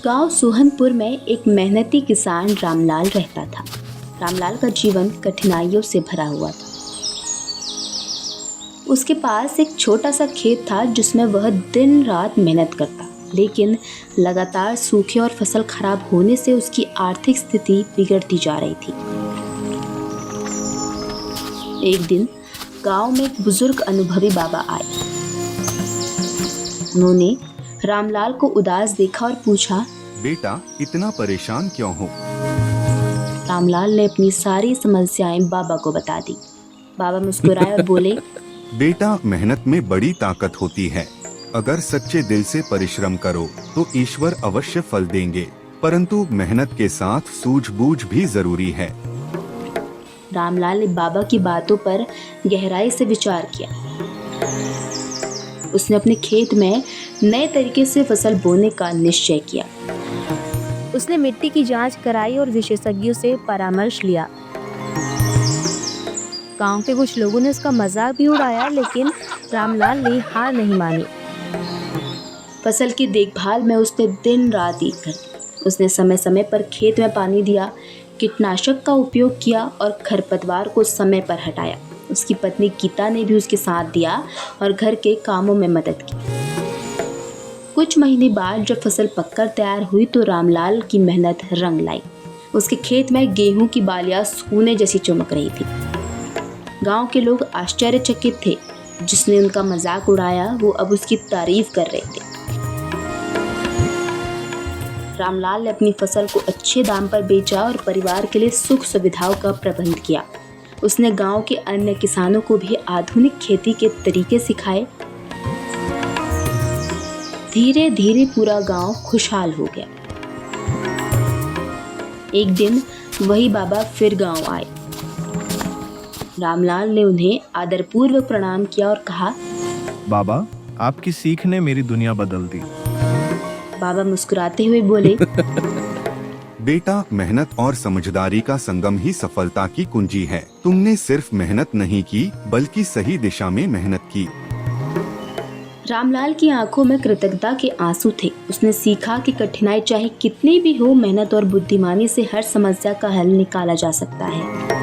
गांव सोहनपुर में एक मेहनती किसान रामलाल रहता था। रामलाल का जीवन कठिनाइयों से भरा हुआ था। उसके पास एक छोटा सा खेत था जिसमें वह दिन रात मेहनत करता, लेकिन लगातार सूखे और फसल खराब होने से उसकी आर्थिक स्थिति बिगड़ती जा रही थी। एक दिन गांव में एक बुजुर्ग अनुभवी बाबा आए। उन्होंने रामलाल को उदास देखा और पूछा, बेटा इतना परेशान क्यों हो? रामलाल ने अपनी सारी समस्याएं बाबा को बता दी। बाबा मुस्कुराए और बोले, बेटा मेहनत में बड़ी ताकत होती है। अगर सच्चे दिल से परिश्रम करो तो ईश्वर अवश्य फल देंगे, परंतु मेहनत के साथ सूझबूझ भी जरूरी है। रामलाल ने बाबा की बातों पर गहराई से विचार किया। उसने अपने खेत में नए तरीके से फसल बोने का निश्चय किया। उसने मिट्टी की जांच कराई और विशेषज्ञों से परामर्श लिया। गांव के कुछ लोगों ने उसका मजाक भी उड़ाया, लेकिन रामलाल ने हार नहीं मानी। फसल की देखभाल में उसने दिन रात एक कर दी। उसने समय समय पर खेत में पानी दिया, कीटनाशक का उपयोग किया और खरपतवार को समय पर हटाया। उसकी पत्नी गीता ने भी उसके साथ दिया और घर के कामों में मदद की। कुछ महीने बाद जब फसल पककर तैयार हुई तो रामलाल की मेहनत रंग लाई। उसके खेत में गेहूं की बालियां सोने जैसी चमक रही थी। गांव के लोग आश्चर्यचकित थे। जिसने उनका मजाक उड़ाया वो अब उसकी तारीफ कर रहे थे। रामलाल ने अपनी फसल को अच्छे दाम पर बेचा और परिवार के लिए सुख सुविधाओं का प्रबंध किया। उसने गांव के अन्य किसानों को भी आधुनिक खेती के तरीके सिखाए। धीरे धीरे पूरा गांव खुशहाल हो गया। एक दिन वही बाबा फिर गांव आए। रामलाल ने उन्हें आदरपूर्वक प्रणाम किया और कहा, बाबा, आपकी सीख ने मेरी दुनिया बदल दी। बाबा मुस्कुराते हुए बोले, बेटा मेहनत और समझदारी का संगम ही सफलता की कुंजी है। तुमने सिर्फ मेहनत नहीं की बल्कि सही दिशा में मेहनत की। रामलाल की आंखों में कृतज्ञता के आंसू थे। उसने सीखा कि कठिनाई चाहे कितनी भी हो, मेहनत और बुद्धिमानी से हर समस्या का हल निकाला जा सकता है।